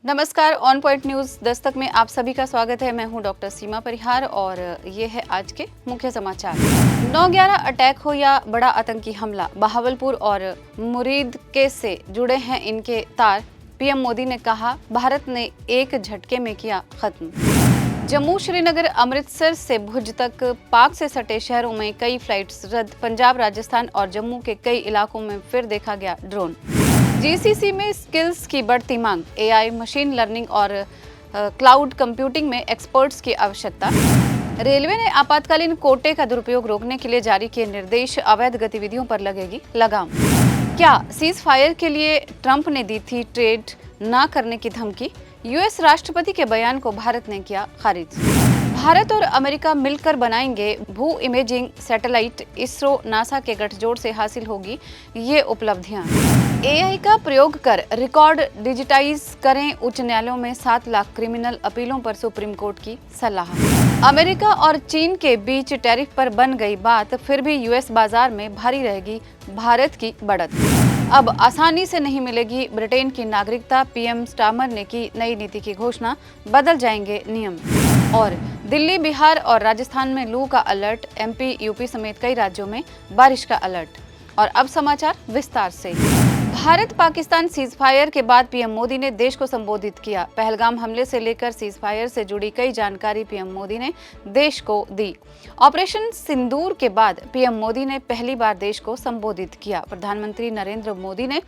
नमस्कार, on point news Dastak में आप सभी का स्वागत है। मैं हूं डॉक्टर सीमा परिहार और ये है आज के मुख्य समाचार। 9/11 अटैक हो या बड़ा आतंकी हमला, बहावलपुर और मुरीदके से जुड़े हैं इनके तार। पीएम मोदी ने कहा, भारत ने एक झटके में किया खत्म। जम्मू, श्रीनगर, अमृतसर से भुज तक पाक से सटे शहरों में कई फ्लाइट्स रद्द। पंजाब, राजस्थान और जम्मू के कई इलाकों में फिर देखा गया ड्रोन। जीसीसी में स्किल्स की बढ़ती मांग, एआई, मशीन लर्निंग और क्लाउड कंप्यूटिंग में एक्सपर्ट्स की आवश्यकता। रेलवे ने आपातकालीन कोटे का दुरुपयोग रोकने के लिए जारी किए निर्देश, अवैध गतिविधियों पर लगेगी लगाम। क्या सीज फायर के लिए ट्रंप ने दी थी ट्रेड न करने की धमकी? यूएस राष्ट्रपति के बयान को भारत ने किया खारिज। भारत और अमेरिका मिलकर बनाएंगे भू इमेजिंग सैटेलाइट, इसरो नासा के गठजोड़ से हासिल होगी ये उपलब्धियां। एआई का प्रयोग कर रिकॉर्ड डिजिटाइज करें, उच्च न्यायालयों में 7 लाख क्रिमिनल अपीलों पर सुप्रीम कोर्ट की सलाह। अमेरिका और चीन के बीच टैरिफ पर बन गई बात, फिर भी यूएस बाजार में भारी रहेगी भारत की बढ़त। अब आसानी से नहीं मिलेगी ब्रिटेन की नागरिकता, पीएम स्टार्मर ने की नई नीति की घोषणा, बदल जाएंगे नियम। और दिल्ली, बिहार और राजस्थान में लू का अलर्ट, एमपी, यूपी समेत कई राज्यों में बारिश का अलर्ट। और अब समाचार विस्तार से। भारत पाकिस्तान सीज फायर के बाद पीएम मोदी ने देश को संबोधित किया। पहलगाम हमले से लेकर सीज फायर से जुड़ी कई जानकारी पीएम मोदी ने देश को दी। ऑपरेशन सिंदूर के बाद पीएम मोदी ने पहली बार देश को संबोधित किया। प्रधानमंत्री नरेंद्र मोदी ने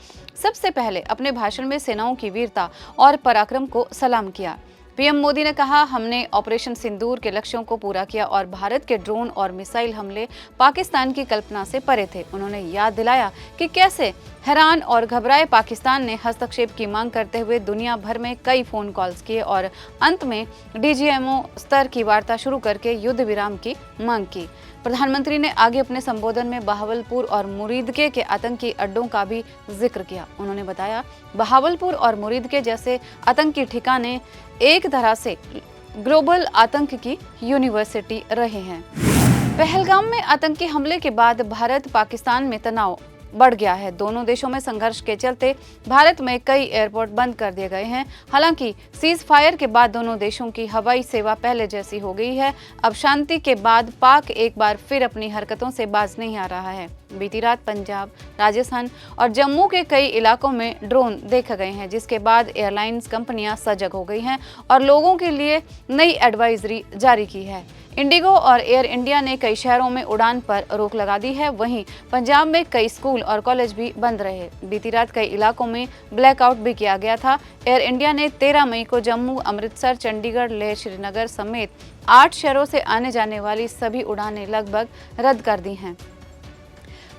सबसे पहले अपने भाषण में सेनाओं की वीरता और पराक्रम को सलाम किया। पीएम मोदी ने कहा, हमने ऑपरेशन सिंदूर के लक्ष्यों को पूरा किया और भारत के ड्रोन और मिसाइल हमले पाकिस्तान की कल्पना से परे थे। उन्होंने याद दिलाया कि कैसे हैरान और घबराए पाकिस्तान ने हस्तक्षेप की मांग करते हुए दुनिया भर में कई फोन कॉल्स किए और अंत में डीजीएमओ स्तर की वार्ता शुरू करके युद्ध विराम की मांग की। प्रधानमंत्री ने आगे अपने संबोधन में बहावलपुर और मुरीदके के आतंकी अड्डों का भी जिक्र किया। उन्होंने बताया, बहावलपुर और मुरीदके जैसे आतंकी ठिकाने एक तरह से ग्लोबल आतंक की यूनिवर्सिटी रहे हैं। पहलगाम में आतंकी हमले के बाद भारत पाकिस्तान में तनाव बढ़ गया है। दोनों देशों में संघर्ष के चलते भारत में कई एयरपोर्ट बंद कर दिए गए हैं। हालांकि सीज फायर के बाद दोनों देशों की हवाई सेवा पहले जैसी हो गई है। अब शांति के बाद पाक एक बार फिर अपनी हरकतों से बाज नहीं आ रहा है। बीती रात पंजाब, राजस्थान और जम्मू के कई इलाकों में ड्रोन देखे गए हैं, जिसके बाद एयरलाइंस कंपनियां सजग हो गई हैं और लोगों के लिए नई एडवाइजरी जारी की है। इंडिगो और एयर इंडिया ने कई शहरों में उड़ान पर रोक लगा दी है। वहीं पंजाब में कई स्कूल और कॉलेज भी बंद रहे। बीती रात कई इलाकों में ब्लैकआउट भी किया गया था। एयर इंडिया ने 13 मई को जम्मू, अमृतसर, चंडीगढ़, लेह, श्रीनगर समेत 8 शहरों से आने जाने वाली सभी उड़ानें लगभग रद्द कर दी हैं।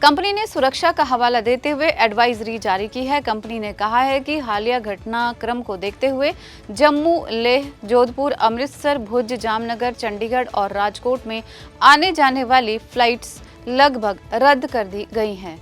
कंपनी ने सुरक्षा का हवाला देते हुए एडवाइजरी जारी की है। कंपनी ने कहा है कि हालिया घटनाक्रम को देखते हुए जम्मू, लेह, जोधपुर, अमृतसर, भुज, जामनगर, चंडीगढ़ और राजकोट में आने जाने वाली फ्लाइट्स लगभग रद्द कर दी गई हैं।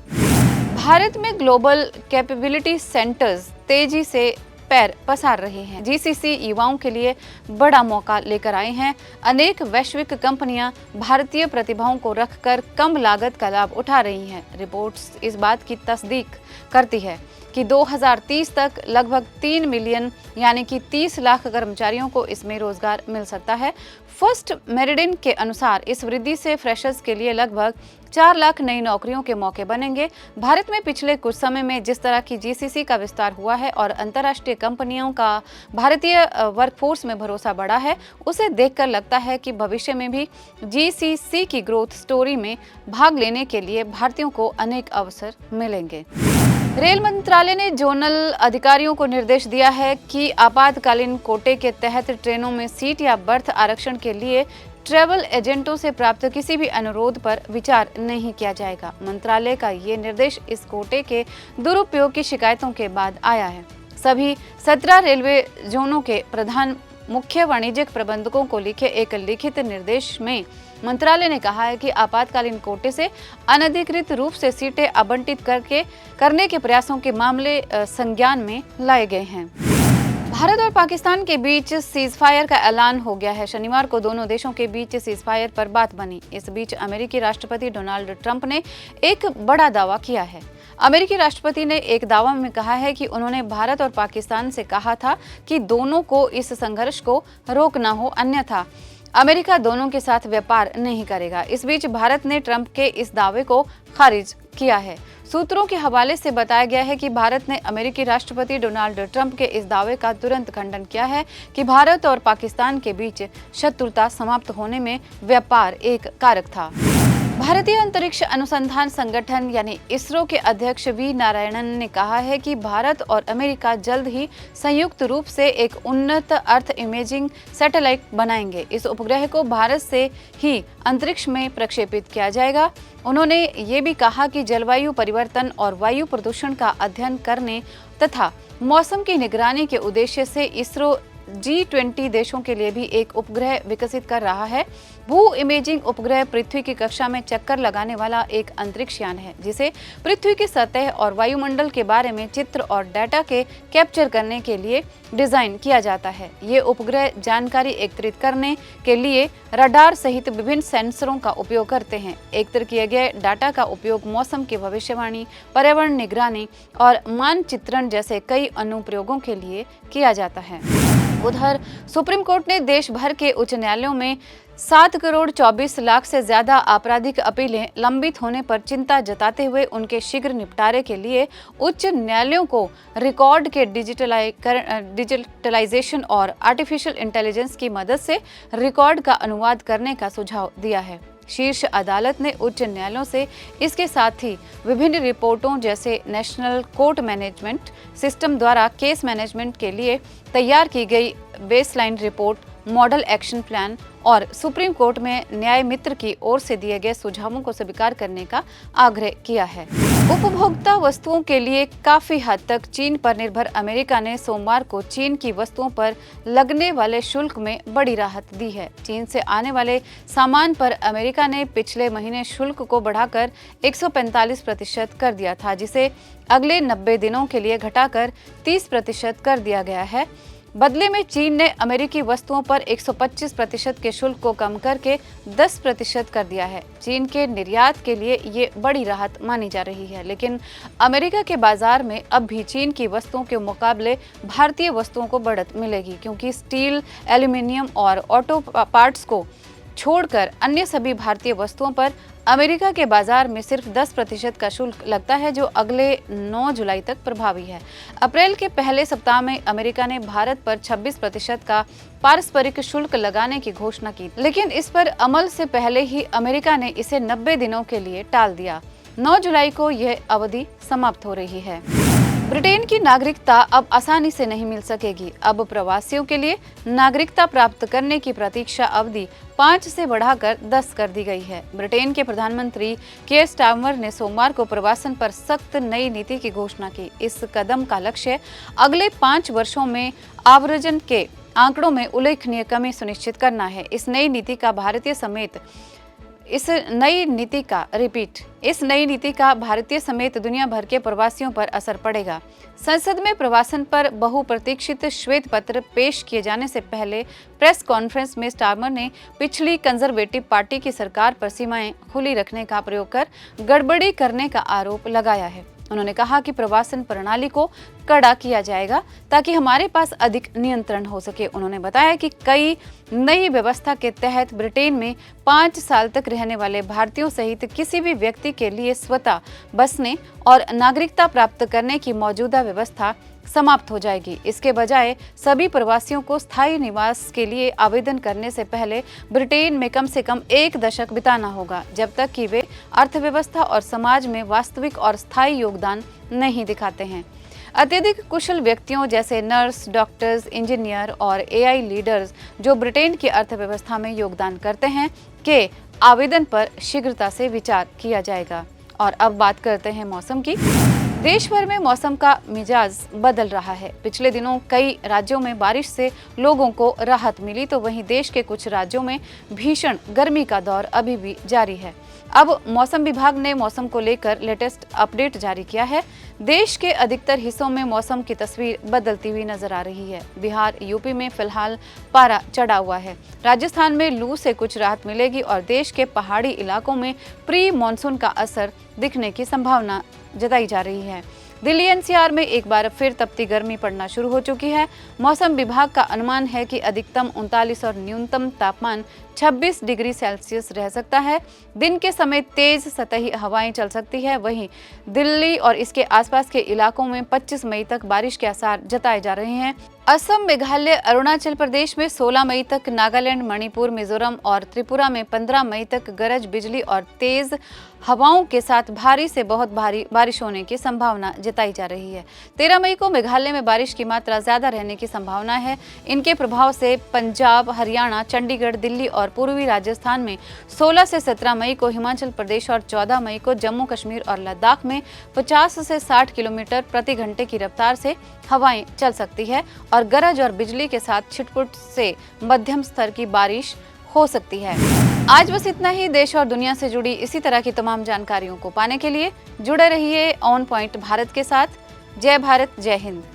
भारत में ग्लोबल कैपेबिलिटी सेंटर्स तेजी से पैर पसार रहे हैं। जीसीसी युवाओं के लिए बड़ा मौका लेकर आए हैं। अनेक वैश्विक कंपनियां भारतीय प्रतिभाओं को रखकर कम लागत का लाभ उठा रही हैं। रिपोर्ट्स इस बात की तस्दीक करती है कि 2030 तक लगभग 3 मिलियन यानी कि 30 लाख कर्मचारियों को इसमें रोजगार मिल सकता है। फर्स्ट मेरिडियन के अनुसार इस वृद्धि से फ्रेशर्स के लिए लगभग 4 लाख नई नौकरियों के मौके बनेंगे। भारत में पिछले कुछ समय में जिस तरह की जीसीसी का विस्तार हुआ है और अंतर्राष्ट्रीय कंपनियों का भारतीय वर्कफोर्स में भरोसा बढ़ा है, उसे देखकर लगता है कि भविष्य में भी जीसीसी की ग्रोथ स्टोरी में भाग लेने के लिए भारतीयों को अनेक अवसर मिलेंगे। रेल मंत्रालय ने जोनल अधिकारियों को निर्देश दिया है कि आपातकालीन कोटे के तहत ट्रेनों में सीट या बर्थ आरक्षण के लिए ट्रैवल एजेंटों से प्राप्त किसी भी अनुरोध पर विचार नहीं किया जाएगा। मंत्रालय का ये निर्देश इस कोटे के दुरुपयोग की शिकायतों के बाद आया है। सभी 17 रेलवे जोनों के प्रधान मुख्य वाणिज्यिक प्रबंधकों को लिखे एक लिखित निर्देश में मंत्रालय ने कहा है कि आपातकालीन कोटे से अनधिकृत रूप से सीटें आवंटित करने के प्रयासों के मामले संज्ञान में लाए गए हैं। भारत और पाकिस्तान के बीच सीज फायर का ऐलान हो गया है। शनिवार को दोनों देशों के बीच सीज फायर पर बात बनी। इस बीच अमेरिकी राष्ट्रपति डोनाल्ड ट्रंप ने एक बड़ा दावा किया है। अमेरिकी राष्ट्रपति ने एक दावा में कहा है कि उन्होंने भारत और पाकिस्तान से कहा था कि दोनों को इस संघर्ष को रोकना हो, अन्यथा अमेरिका दोनों के साथ व्यापार नहीं करेगा। इस बीच भारत ने ट्रंप के इस दावे को खारिज किया है। सूत्रों के हवाले से बताया गया है कि भारत ने अमेरिकी राष्ट्रपति डोनाल्ड ट्रंप के इस दावे का तुरंत खंडन किया है कि भारत और पाकिस्तान के बीच शत्रुता समाप्त होने में व्यापार एक कारक था। भारतीय अंतरिक्ष अनुसंधान संगठन यानी इसरो के अध्यक्ष वी नारायणन ने कहा है कि भारत और अमेरिका जल्द ही संयुक्त रूप से एक उन्नत अर्थ इमेजिंग सैटेलाइट बनाएंगे। इस उपग्रह को भारत से ही अंतरिक्ष में प्रक्षेपित किया जाएगा। उन्होंने ये भी कहा कि जलवायु परिवर्तन और वायु प्रदूषण का अध्ययन करने तथा मौसम की निगरानी के उद्देश्य से इसरो G20 देशों के लिए भी एक उपग्रह विकसित कर रहा है। भू इमेजिंग उपग्रह पृथ्वी की कक्षा में चक्कर लगाने वाला एक अंतरिक्ष यान है, जिसे पृथ्वी की सतह और वायुमंडल के बारे में चित्र और डाटा के कैप्चर करने के लिए डिजाइन किया जाता है। ये उपग्रह जानकारी एकत्रित करने के लिए रडार सहित विभिन्न सेंसरों का उपयोग करते हैं। एकत्र किए गए डाटा का उपयोग मौसम की भविष्यवाणी, पर्यावरण निगरानी और मानचित्रण जैसे कई अनुप्रयोगों के लिए किया जाता है। उधर सुप्रीम कोर्ट ने देश भर के उच्च न्यायालयों में 7 करोड़ 24 लाख से ज्यादा आपराधिक अपीलें लंबित होने पर चिंता जताते हुए उनके शीघ्र निपटारे के लिए उच्च न्यायालयों को रिकॉर्ड के डिजिटलाइजेशन और आर्टिफिशियल इंटेलिजेंस की मदद से रिकॉर्ड का अनुवाद करने का सुझाव दिया है। शीर्ष अदालत ने उच्च न्यायालयों से इसके साथ ही विभिन्न रिपोर्टों जैसे नेशनल कोर्ट मैनेजमेंट सिस्टम द्वारा केस मैनेजमेंट के लिए तैयार की गई baseline report, model action plan और सुप्रीम कोर्ट में न्याय मित्र की ओर से दिए गए सुझावों को स्वीकार करने का आग्रह किया है। उपभोक्ता वस्तुओं के लिए काफी हद तक चीन पर निर्भर अमेरिका ने सोमवार को चीन की वस्तुओं पर लगने वाले शुल्क में बड़ी राहत दी है। चीन से आने वाले सामान पर अमेरिका ने पिछले महीने शुल्क को बढ़ाकर 145% कर दिया था, जिसे अगले 90 दिनों के लिए घटाकर 30% कर दिया गया है। बदले में चीन ने अमेरिकी वस्तुओं पर 125% के शुल्क को कम करके 10% कर दिया है। चीन के निर्यात के लिए ये बड़ी राहत मानी जा रही है, लेकिन अमेरिका के बाजार में अब भी चीन की वस्तुओं के मुकाबले भारतीय वस्तुओं को बढ़त मिलेगी, क्योंकि स्टील, एल्यूमिनियम और ऑटो पार्ट्स को छोड़कर अन्य सभी भारतीय वस्तुओं पर अमेरिका के बाजार में सिर्फ 10% का शुल्क लगता है, जो अगले 9 जुलाई तक प्रभावी है। अप्रैल के पहले सप्ताह में अमेरिका ने भारत पर 26% का पारस्परिक शुल्क लगाने की घोषणा की, लेकिन इस पर अमल से पहले ही अमेरिका ने इसे 90 दिनों के लिए टाल दिया। 9 जुलाई को यह अवधि समाप्त हो रही है। ब्रिटेन की नागरिकता अब आसानी से नहीं मिल सकेगी। अब प्रवासियों के लिए नागरिकता प्राप्त करने की प्रतीक्षा अवधि 5 से बढ़ाकर 10 कर दी गई है। ब्रिटेन के प्रधानमंत्री केयर स्टारमर ने सोमवार को प्रवासन पर सख्त नई नीति की घोषणा की। इस कदम का लक्ष्य अगले 5 वर्षों में आव्रजन के आंकड़ों में उल्लेखनीय कमी सुनिश्चित करना है। इस नई नीति का भारतीय समेत दुनिया भर के प्रवासियों पर असर पड़ेगा। संसद में प्रवासन पर बहुप्रतीक्षित श्वेत पत्र पेश किए जाने से पहले प्रेस कॉन्फ्रेंस में स्टारमर ने पिछली कंजर्वेटिव पार्टी की सरकार पर सीमाएं खुली रखने का प्रयोग कर गड़बड़ी करने का आरोप लगाया है। उन्होंने कहा कि प्रवासन प्रणाली को कड़ा किया जाएगा ताकि हमारे पास अधिक नियंत्रण हो सके। उन्होंने बताया कि कई नई व्यवस्था के तहत ब्रिटेन में 5 साल तक रहने वाले भारतीयों सहित किसी भी व्यक्ति के लिए स्वतः बसने और नागरिकता प्राप्त करने की मौजूदा व्यवस्था समाप्त हो जाएगी। इसके बजाय सभी प्रवासियों को स्थायी निवास के लिए आवेदन करने से पहले ब्रिटेन में कम से कम 1 दशक बिताना होगा, जब तक कि वे अर्थव्यवस्था और समाज में वास्तविक और स्थायी योगदान नहीं दिखाते हैं। अत्यधिक कुशल व्यक्तियों जैसे नर्स, डॉक्टर्स, इंजीनियर और एआई लीडर्स जो ब्रिटेन की अर्थव्यवस्था में योगदान करते हैं के आवेदन पर शीघ्रता से विचार किया जाएगा। और अब बात करते हैं मौसम की। देश भर में मौसम का मिजाज बदल रहा है। पिछले दिनों कई राज्यों में बारिश से लोगों को राहत मिली, तो वहीं देश के कुछ राज्यों में भीषण गर्मी का दौर अभी भी जारी है। अब मौसम विभाग ने मौसम को लेकर लेटेस्ट अपडेट जारी किया है। देश के अधिकतर हिस्सों में मौसम की तस्वीर बदलती हुई नजर आ रही है। बिहार, यूपी में फिलहाल पारा चढ़ा हुआ है। राजस्थान में लू से कुछ राहत मिलेगी और देश के पहाड़ी इलाकों में प्री मॉनसून का असर दिखने की संभावना जताई जा रही है। दिल्ली एनसीआर में एक बार फिर तपती गर्मी पड़ना शुरू हो चुकी है। मौसम विभाग का अनुमान है कि अधिकतम 39 और न्यूनतम तापमान 26 डिग्री सेल्सियस रह सकता है। दिन के समय तेज सतही हवाएं चल सकती है। वहीं दिल्ली और इसके आसपास के इलाकों में 25 मई तक बारिश के आसार जताए जा रहे हैं। असम, मेघालय, अरुणाचल प्रदेश में 16 मई तक, नागालैंड, मणिपुर, मिजोरम और त्रिपुरा में 15 मई तक गरज बिजली और तेज हवाओं के साथ भारी से बहुत भारी बारिश होने की संभावना जताई जा रही है। 13 मई को मेघालय में बारिश की मात्रा ज्यादा रहने की संभावना है। इनके प्रभाव से पंजाब, हरियाणा, चंडीगढ़, दिल्ली और पूर्वी राजस्थान में 16 से 17 मई को, हिमाचल प्रदेश और 14 मई को जम्मू कश्मीर और लद्दाख में 50 से 60 किलोमीटर प्रति घंटे की रफ्तार से हवाएं चल सकती है और गरज और बिजली के साथ छिटपुट से मध्यम स्तर की बारिश हो सकती है। आज बस इतना ही। देश और दुनिया से जुड़ी इसी तरह की तमाम जानकारियों को पाने के लिए जुड़े रहिए ऑन पॉइंट भारत के साथ। जय भारत, जय हिंद।